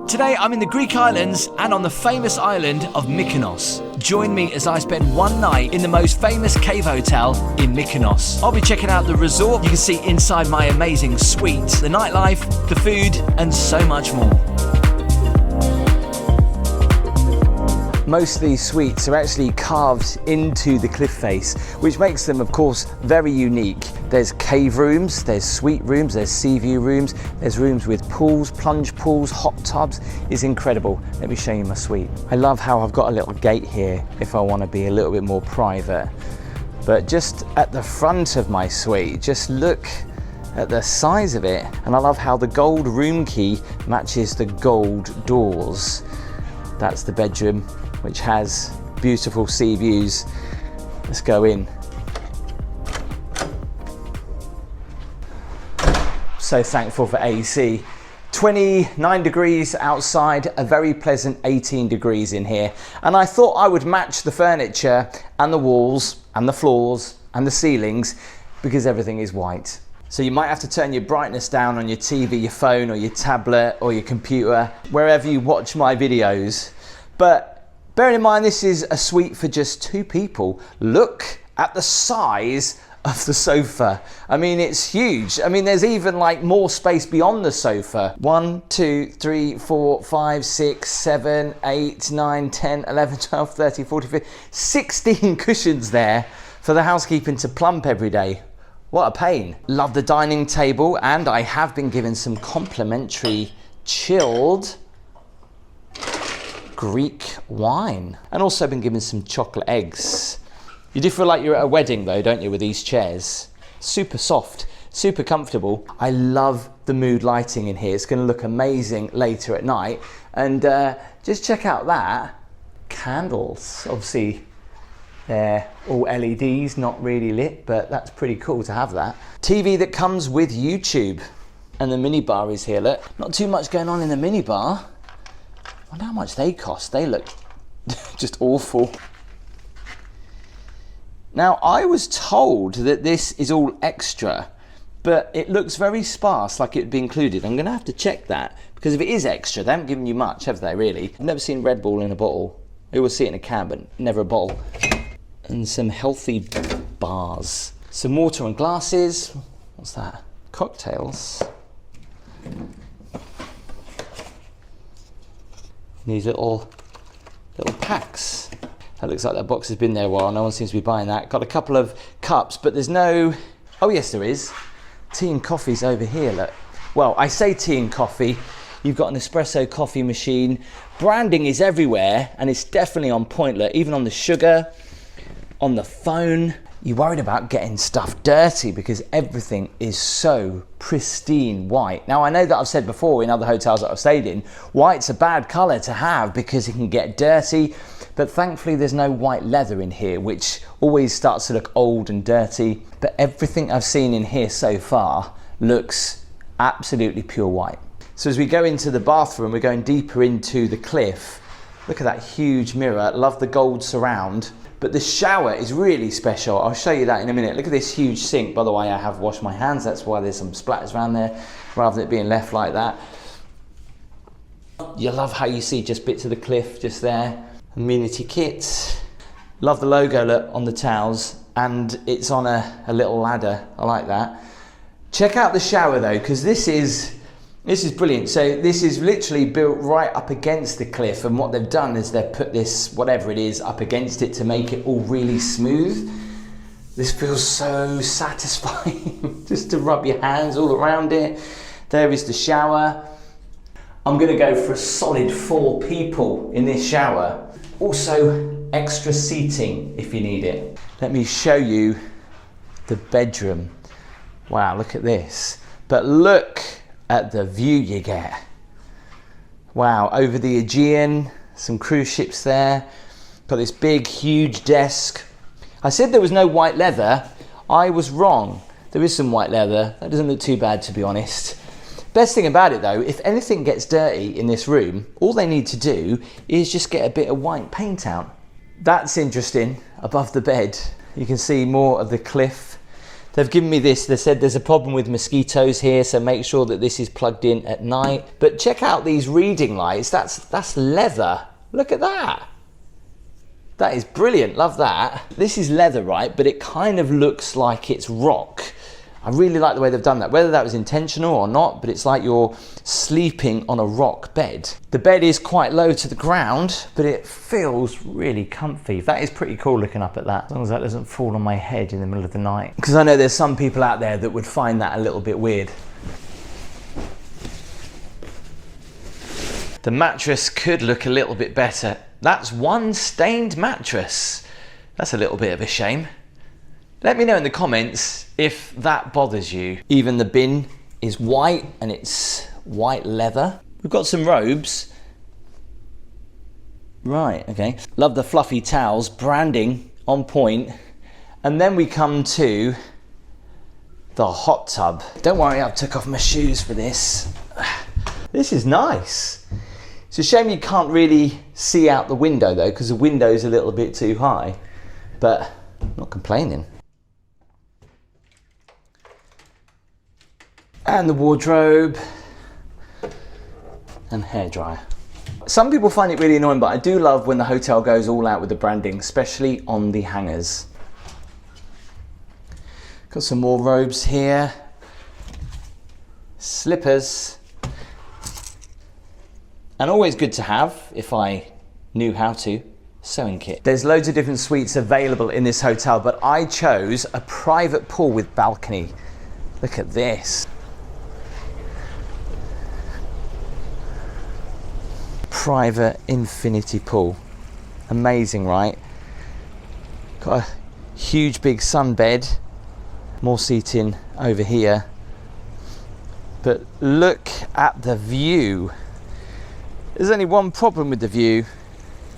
Today I'm in the Greek islands and on the famous island of Mykonos. Join me as I spend one night in the most famous cave hotel in Mykonos. I'll be checking out the resort. You can see inside my amazing suite, the nightlife, the food, and so much more. Most of these suites are actually carved into the cliff face, which makes them, of course, very unique. There's cave rooms, there's suite rooms, there's sea view rooms, there's rooms with pools, plunge pools, hot tubs. It's incredible. Let me show you my suite. I love how I've got a little gate here if I want to be a little bit more private. But just at the front of my suite, just look at the size of it. And I love how the gold room key matches the gold doors. That's the bedroom, which has beautiful sea views. Let's go in. So thankful for AC. 29 degrees outside, a very pleasant 18 degrees in here. And I thought I would match the furniture and the walls and the floors and the ceilings because everything is white. So you might have to turn your brightness down on your TV, your phone or your tablet or your computer, wherever you watch my videos. But bearing in mind this is a suite for just 2 people, look at the size of the sofa. I mean, it's huge. I mean, there's even like more space beyond the sofa. 1, 2, 3, 4, 5, 6, 7, 8, 9, 10, 11, 12, 13, 14, 15, 16 cushions there for the housekeeping to plump every day. What a pain. Love the dining table, and I have been given some complimentary chilled Greek wine, and also been given some chocolate eggs. You do feel like you're at a wedding though, don't you, with these chairs? Super soft, super comfortable. I love the mood lighting in here. It's going to look amazing later at night. And just check out that. Candles, obviously they're all LEDs, not really lit, but that's pretty cool to have that. TV that comes with YouTube. And the mini bar is here, look. Not too much going on in the mini bar. I wonder how much they cost. They look just awful. Now, I was told that this is all extra, but it looks very sparse, like it'd be included. I'm gonna have to check that, because if it is extra, they haven't given you much, have they, really? I've never seen Red Bull in a bottle. I always see it in a can, but never a bottle. And some healthy bars. Some water and glasses. What's that? Cocktails. These little packs. That looks like that box has been there a while. No one seems to be buying that. Got a couple of cups, but there's no... Oh yes, there is. Tea and coffee's over here, look. Well, I say tea and coffee. You've got an espresso coffee machine. Branding is everywhere, and it's definitely on point. Look, even on the sugar, on the phone. You're worried about getting stuff dirty because everything is so pristine white. Now, I know that I've said before in other hotels that I've stayed in, white's a bad colour to have because it can get dirty, but thankfully there's no white leather in here, which always starts to look old and dirty. But everything I've seen in here so far looks absolutely pure white. So as we go into the bathroom, we're going deeper into the cliff. Look at that huge mirror. Love the gold surround. But the shower is really special. I'll show you that in a minute. Look at this huge sink. By the way, I have washed my hands. That's why there's some splatters around there, rather than it being left like that. You love how you see just bits of the cliff just there. Amenity kits. Love the logo look on the towels, and it's on a little ladder. I like that. Check out the shower though, because this is brilliant. So this is literally built right up against the cliff, and what they've done is they've put this, whatever it is, up against it to make it all really smooth. This feels so satisfying just to rub your hands all around it. There is the shower. I'm gonna go for a solid 4 people in this shower. Also extra seating if you need it. Let me show you the bedroom. Wow, look at this. But look at the view you get. Wow, over the Aegean, some cruise ships there. Got this big, huge desk. I said there was no white leather. I was wrong. There is some white leather. That doesn't look too bad, to be honest. Best thing about it though, if anything gets dirty in this room, all they need to do is just get a bit of white paint out. That's interesting. Above the bed, you can see more of the cliff. They've given me this. They said there's a problem with mosquitoes here, so make sure that this is plugged in at night. But check out these reading lights. That's leather. Look at that. That is brilliant. Love that. This is leather, right? But it kind of looks like it's rock. I really like the way they've done that, whether that was intentional or not, but it's like you're sleeping on a rock bed. The bed is quite low to the ground, but it feels really comfy. That is pretty cool looking up at that, as long as that doesn't fall on my head in the middle of the night. Because I know there's some people out there that would find that a little bit weird. The mattress could look a little bit better. That's one stained mattress. That's a little bit of a shame. Let me know in the comments if that bothers you. Even the bin is white and it's white leather. We've got some robes. Right, okay. Love the fluffy towels, branding on point. And then we come to the hot tub. Don't worry, I took off my shoes for this. This is nice. It's a shame you can't really see out the window though, because the window's a little bit too high, but I'm not complaining. And the wardrobe and hairdryer. Some people find it really annoying, but I do love when the hotel goes all out with the branding, especially on the hangers. Got some more robes here. Slippers. And always good to have, if I knew how to, sewing kit. There's loads of different suites available in this hotel, but I chose a private pool with balcony. Look at this. Private infinity pool. Amazing, right? Got a huge big sunbed, more seating over here. But look at the view. There's only one problem with the view,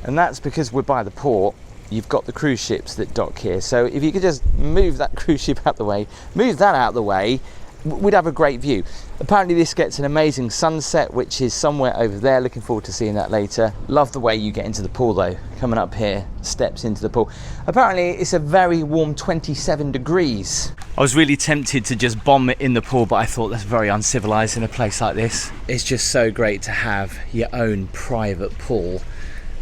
and that's because we're by the port. You've got the cruise ships that dock here. So if you could just move that cruise ship out the way, move that out the way, we'd have a great view. Apparently this gets an amazing sunset, which is somewhere over there. Looking forward to seeing that later. Love the way you get into the pool though. Coming up here, steps into the pool. Apparently it's a very warm 27 degrees. I was really tempted to just bomb it in the pool, but I thought that's very uncivilized in a place like this. It's just so great to have your own private pool,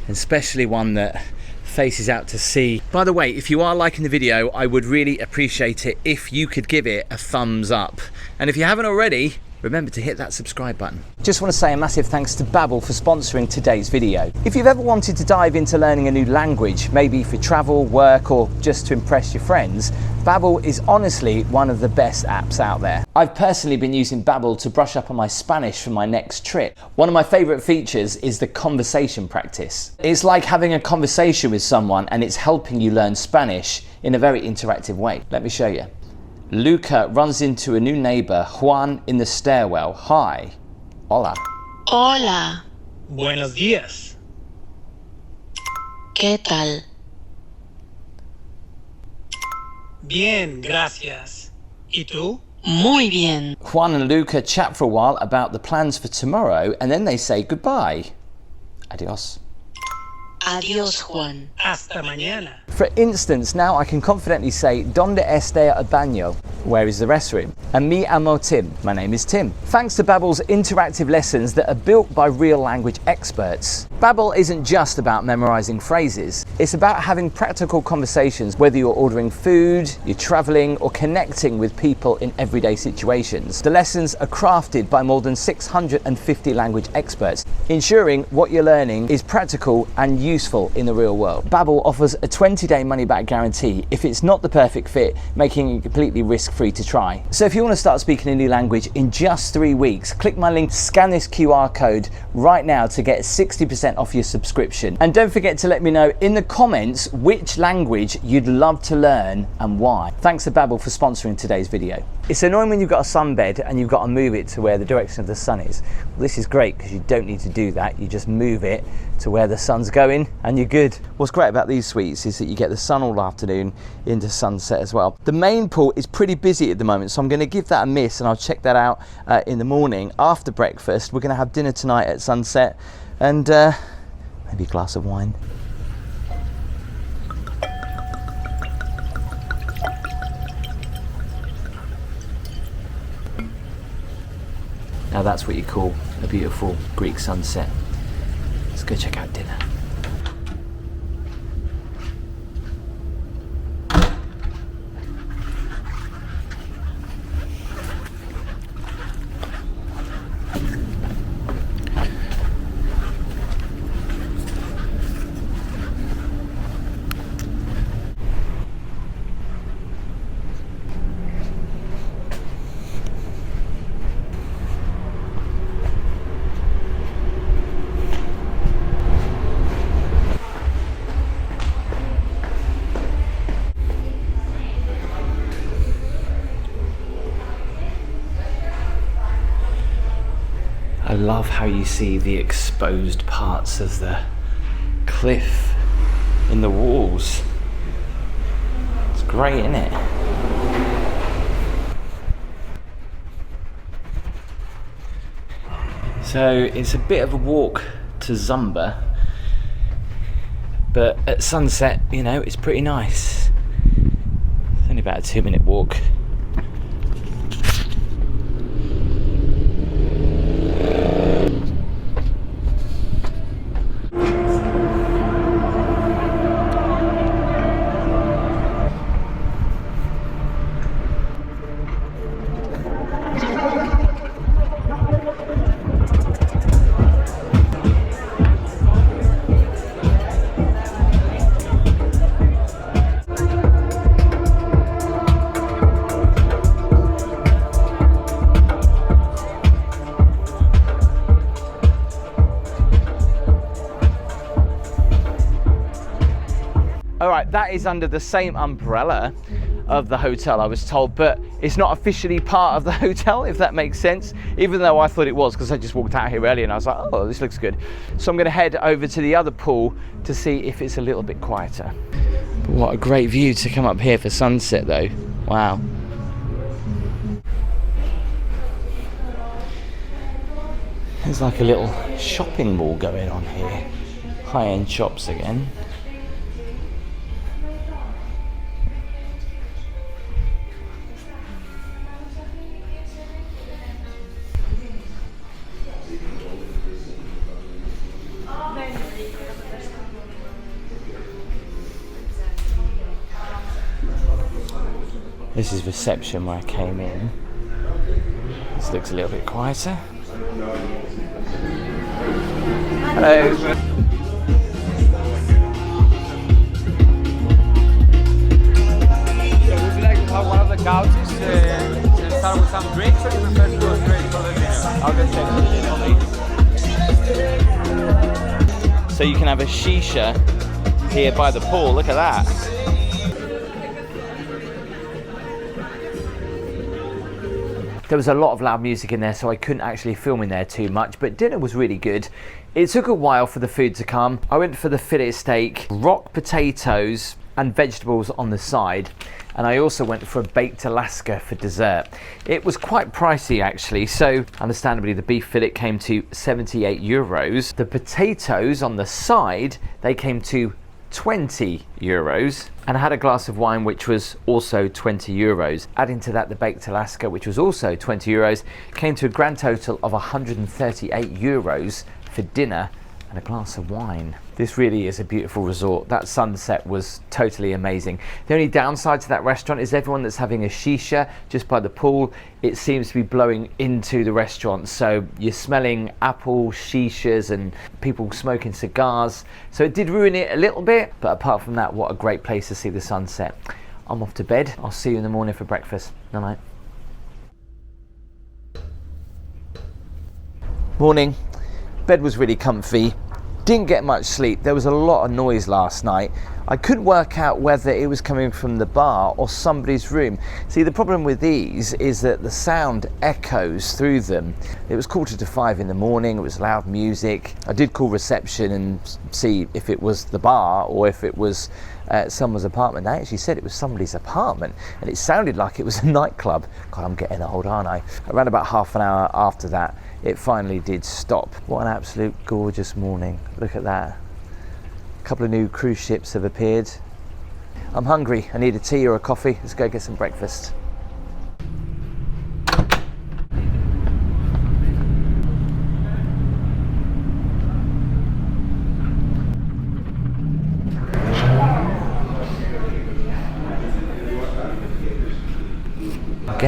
especially one that faces out to sea. By the way, if you are liking the video, I would really appreciate it if you could give it a thumbs up. And if you haven't already, remember to hit that subscribe button. Just want to say a massive thanks to Babbel for sponsoring today's video. If you've ever wanted to dive into learning a new language, maybe for travel, work, or just to impress your friends, Babbel is honestly one of the best apps out there. I've personally been using Babbel to brush up on my Spanish for my next trip. One of my favorite features is the conversation practice. It's like having a conversation with someone and it's helping you learn Spanish in a very interactive way. Let me show you. Luca runs into a new neighbor, Juan, in the stairwell. Hi. Hola. Hola. Buenos días. ¿Qué tal? Bien, gracias. ¿Y tú? Muy bien. Juan and Luca chat for a while about the plans for tomorrow, and then they say goodbye. Adios. Adiós, Juan. Hasta mañana. For instance, now I can confidently say, ¿Dónde está el baño? Where is the restroom? And me llamo Tim. My name is Tim. Thanks to Babbel's interactive lessons that are built by real language experts. Babbel isn't just about memorizing phrases. It's about having practical conversations, whether you're ordering food, you're traveling, or connecting with people in everyday situations. The lessons are crafted by more than 650 language experts, ensuring what you're learning is practical and useful in the real world. Babbel offers a 20-day money-back guarantee if it's not the perfect fit, making it completely risk-free to try. So if you want to start speaking a new language in just 3 weeks, click my link, scan this QR code right now to get 60% off your subscription. And don't forget to let me know in the comments which language you'd love to learn and why. Thanks to Babbel for sponsoring today's video. It's annoying when you've got a sunbed and you've got to move it to where the direction of the sun is. Well, this is great because you don't need to do that. You just move it to where the sun's going and you're good. What's great about these suites is that you get the sun all afternoon into sunset as well. The main pool is pretty busy at the moment, so I'm going to give that a miss and I'll check that out in the morning after breakfast. We're going to have dinner tonight at sunset and maybe a glass of wine. Now that's what you call a beautiful Greek sunset. Let's go check out dinner. I love how you see the exposed parts of the cliff in the walls. It's great, isn't it? So it's a bit of a walk to Zumba, but at sunset, you know, it's pretty nice. It's only about a 2-minute walk. All right, that is under the same umbrella of the hotel, I was told, but it's not officially part of the hotel, if that makes sense, even though I thought it was, because I just walked out here earlier and I was like, oh, this looks good. So I'm going to head over to the other pool to see if it's a little bit quieter. But what a great view to come up here for sunset though. Wow. There's like a little shopping mall going on here. High-end shops again. This is reception where I came in. This looks a little bit quieter. Hello. Would you like to have one of the couches and start with some drinks, or you prefer to go straight for the dinner? I'll go straight for the dinner, please. So you can have a shisha here by the pool. Look at that. There was a lot of loud music in there, so I couldn't actually film in there too much, but dinner was really good. It took a while for the food to come. I went for the fillet steak, rock potatoes and vegetables on the side, and I also went for a baked Alaska for dessert. It was quite pricey actually, so understandably the beef fillet came to 78 euros. The potatoes on the side, they came to 20 euros, and I had a glass of wine which was also 20 euros. Adding to that the baked Alaska, which was also 20 euros, came to a grand total of 138 euros for dinner and a glass of wine. This really is a beautiful resort. That sunset was totally amazing. The only downside to that restaurant is everyone that's having a shisha just by the pool, it seems to be blowing into the restaurant. So you're smelling apple shishas and people smoking cigars. So it did ruin it a little bit, but apart from that, what a great place to see the sunset. I'm off to bed. I'll see you in the morning for breakfast. Night night. Morning. Bed was really comfy. Didn't get much sleep. There was a lot of noise last night. I couldn't work out whether it was coming from the bar or somebody's room. See, the problem with these is that the sound echoes through them. It was 4:45 in the morning. It was loud music. I did call reception and see if it was the bar or if it was someone's apartment. They actually said it was somebody's apartment, and it sounded like it was a nightclub. God, I'm getting old, aren't I? Around about half an hour after that, it finally did stop. What an absolute gorgeous morning. Look at that. A couple of new cruise ships have appeared. I'm hungry. I need a tea or a coffee. Let's go get some breakfast.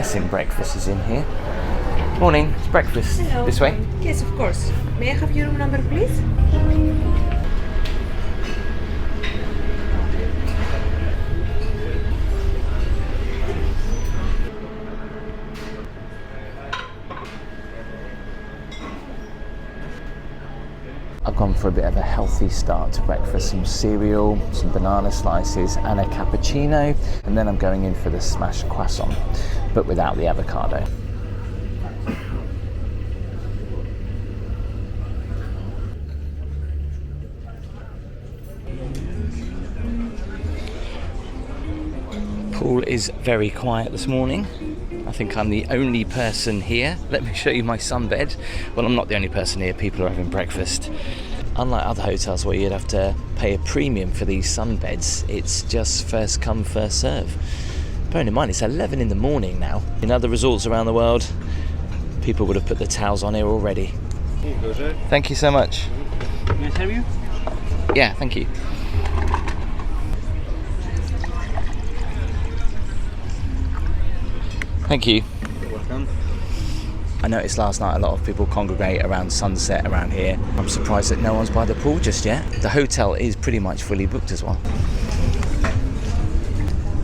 guessing breakfast is in here. Morning, it's breakfast. Hello. This way? Yes, of course. May I have your room number, please? I've gone for a bit of a healthy start to breakfast, some cereal, some banana slices and a cappuccino, and then I'm going in for the smashed croissant, but without the avocado. Pool is very quiet this morning. I think I'm the only person here. Let me show you my sunbed. Well, I'm not the only person here. People are having breakfast. Unlike other hotels where you'd have to pay a premium for these sunbeds, it's just first come, first serve. Bearing in mind, it's 11 in the morning now. In other resorts around the world, people would have put the towels on here already. Thank you so much. May I serve you? Yeah, thank you. Thank you. You're welcome. I noticed last night a lot of people congregate around sunset around here. I'm surprised that no one's by the pool just yet. The hotel is pretty much fully booked as well.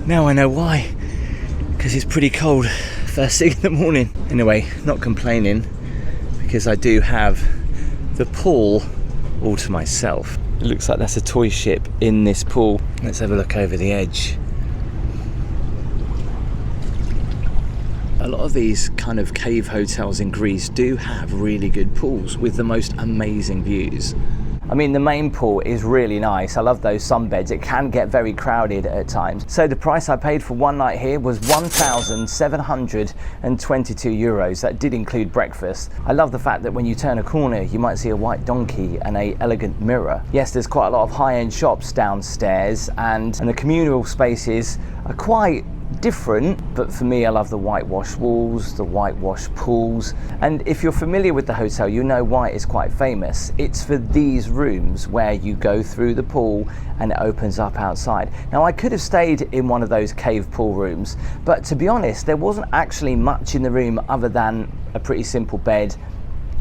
Now I know why, because it's pretty cold first thing in the morning. Anyway, not complaining, because I do have the pool all to myself. It looks like that's a toy ship in this pool. Let's have a look over the edge. A lot of these kind of cave hotels in Greece do have really good pools with the most amazing views. I mean, the main pool is really nice. I love those sunbeds. It can get very crowded at times. So the price I paid for one night here was 1,722 euros. That did include breakfast. I love the fact that when you turn a corner, you might see a white donkey and an elegant mirror. Yes, there's quite a lot of high-end shops downstairs, and the communal spaces are quite different, but for me, I love the whitewashed walls, the whitewashed pools, and if you're familiar with the hotel, you know why it's quite famous. It's for these rooms where you go through the pool and it opens up outside. Now, I could have stayed in one of those cave pool rooms, but to be honest, there wasn't actually much in the room other than a pretty simple bed,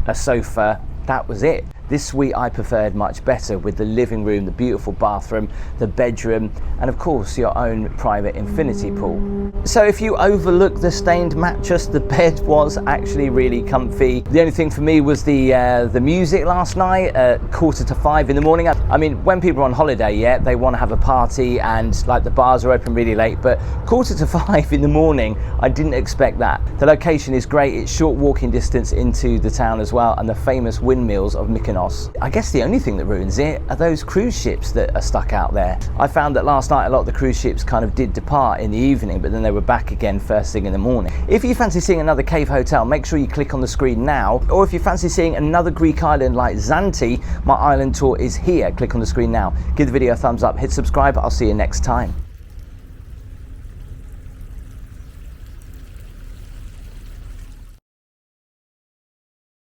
a sofa. That was it. This suite I preferred much better, with the living room, the beautiful bathroom, the bedroom, and of course your own private infinity pool. So if you overlook the stained mattress, the bed was actually really comfy. The only thing for me was the music last night at 4:45 in the morning. I mean, when people are on holiday, yeah, they want to have a party and like the bars are open really late, but 4:45 in the morning, I didn't expect that. The location is great. It's short walking distance into the town as well, and the famous windmills of Mykonos. I guess the only thing that ruins it are those cruise ships that are stuck out there. I found that last night a lot of the cruise ships kind of did depart in the evening, but then they were back again first thing in the morning. If you fancy seeing another cave hotel, make sure you click on the screen now, or if you fancy seeing another Greek island like Zante, my island tour is here. Click on the screen now. Give the video a thumbs up, hit subscribe. I'll see you next time.